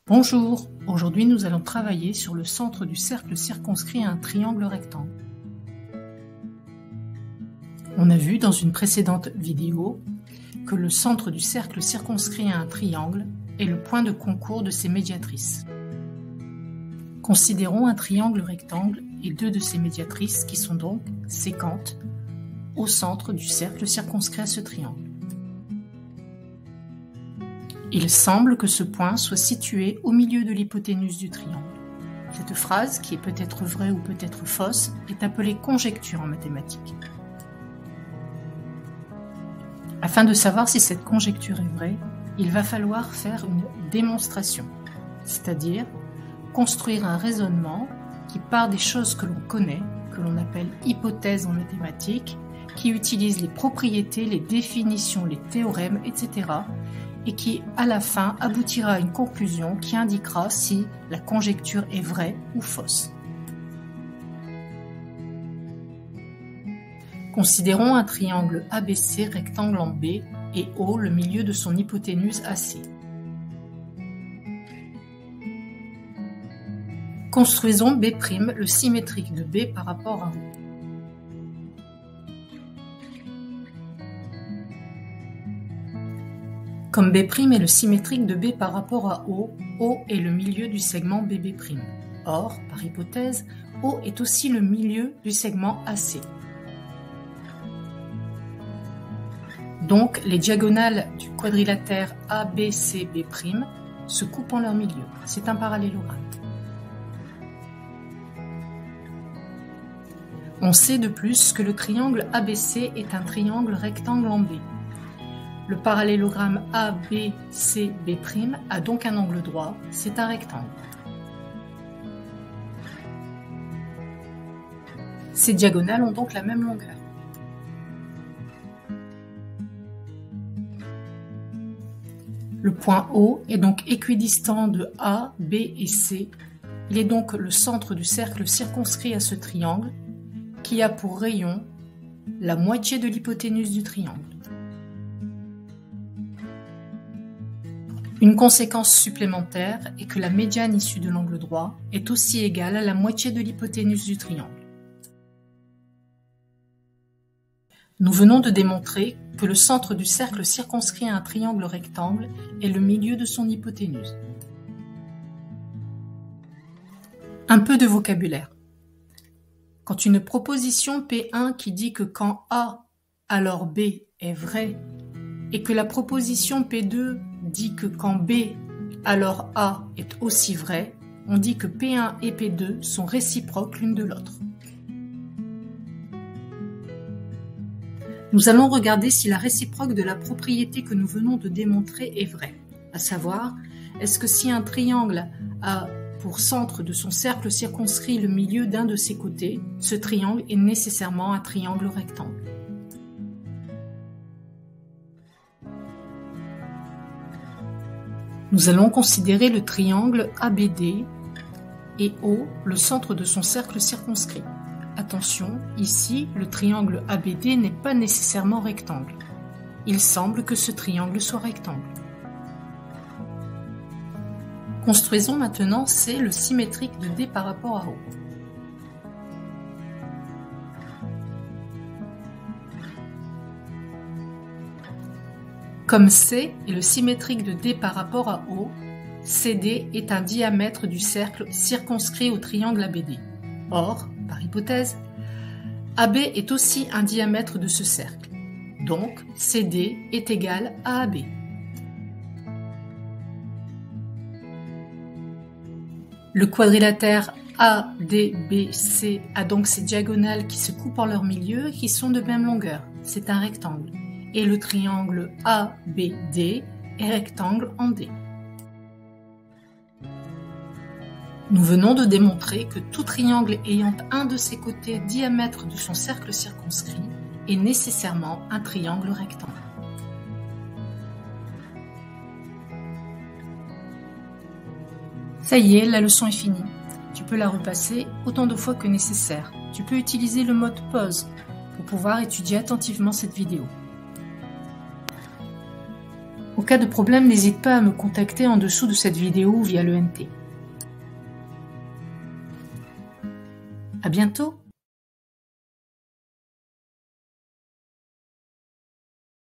Bonjour, aujourd'hui nous allons travailler sur le centre du cercle circonscrit à un triangle rectangle. On a vu dans une précédente vidéo que le centre du cercle circonscrit à un triangle est le point de concours de ses médiatrices. Considérons un triangle rectangle et deux de ses médiatrices qui sont donc sécantes au centre du cercle circonscrit à ce triangle. Il semble que ce point soit situé au milieu de l'hypoténuse du triangle. Cette phrase, qui est peut-être vraie ou peut-être fausse, est appelée conjecture en mathématiques. Afin de savoir si cette conjecture est vraie, il va falloir faire une démonstration, c'est-à-dire construire un raisonnement qui part des choses que l'on connaît, que l'on appelle hypothèses en mathématiques, qui utilise les propriétés, les définitions, les théorèmes, etc., et qui, à la fin, aboutira à une conclusion qui indiquera si la conjecture est vraie ou fausse. Considérons un triangle ABC rectangle en B et O le milieu de son hypoténuse AC. Construisons B', le symétrique de B par rapport à O. Comme B' est le symétrique de B par rapport à O, O est le milieu du segment BB'. Or, par hypothèse, O est aussi le milieu du segment AC. Donc, les diagonales du quadrilatère ABCB' se coupent en leur milieu. C'est un parallélogramme. On sait de plus que le triangle ABC est un triangle rectangle en B. Le parallélogramme ABCB' a donc un angle droit, c'est un rectangle. Ces diagonales ont donc la même longueur. Le point O est donc équidistant de A, B et C. Il est donc le centre du cercle circonscrit à ce triangle qui a pour rayon la moitié de l'hypoténuse du triangle. Une conséquence supplémentaire est que la médiane issue de l'angle droit est aussi égale à la moitié de l'hypoténuse du triangle. Nous venons de démontrer que le centre du cercle circonscrit à un triangle rectangle est le milieu de son hypoténuse. Un peu de vocabulaire. Quand une proposition P1 qui dit que quand A, alors B est vraie, et que la proposition P2 dit que quand B, alors A est aussi vrai, on dit que P1 et P2 sont réciproques l'une de l'autre. Nous allons regarder si la réciproque de la propriété que nous venons de démontrer est vraie, à savoir, est-ce que si un triangle a pour centre de son cercle circonscrit le milieu d'un de ses côtés, ce triangle est nécessairement un triangle rectangle. Nous allons considérer le triangle ABD et O, le centre de son cercle circonscrit. Attention, ici, le triangle ABD n'est pas nécessairement rectangle. Il semble que ce triangle soit rectangle. Construisons maintenant C, le symétrique de D par rapport à O. Comme C est le symétrique de D par rapport à O, CD est un diamètre du cercle circonscrit au triangle ABD. Or, par hypothèse, AB est aussi un diamètre de ce cercle. Donc, CD est égal à AB. Le quadrilatère ADBC a donc ses diagonales qui se coupent en leur milieu et qui sont de même longueur. C'est un rectangle. Et le triangle ABD est rectangle en D. Nous venons de démontrer que tout triangle ayant un de ses côtés diamètre de son cercle circonscrit est nécessairement un triangle rectangle. Ça y est, la leçon est finie. Tu peux la repasser autant de fois que nécessaire. Tu peux utiliser le mode pause pour pouvoir étudier attentivement cette vidéo. En cas de problème, n'hésite pas à me contacter en dessous de cette vidéo via le NT. À bientôt!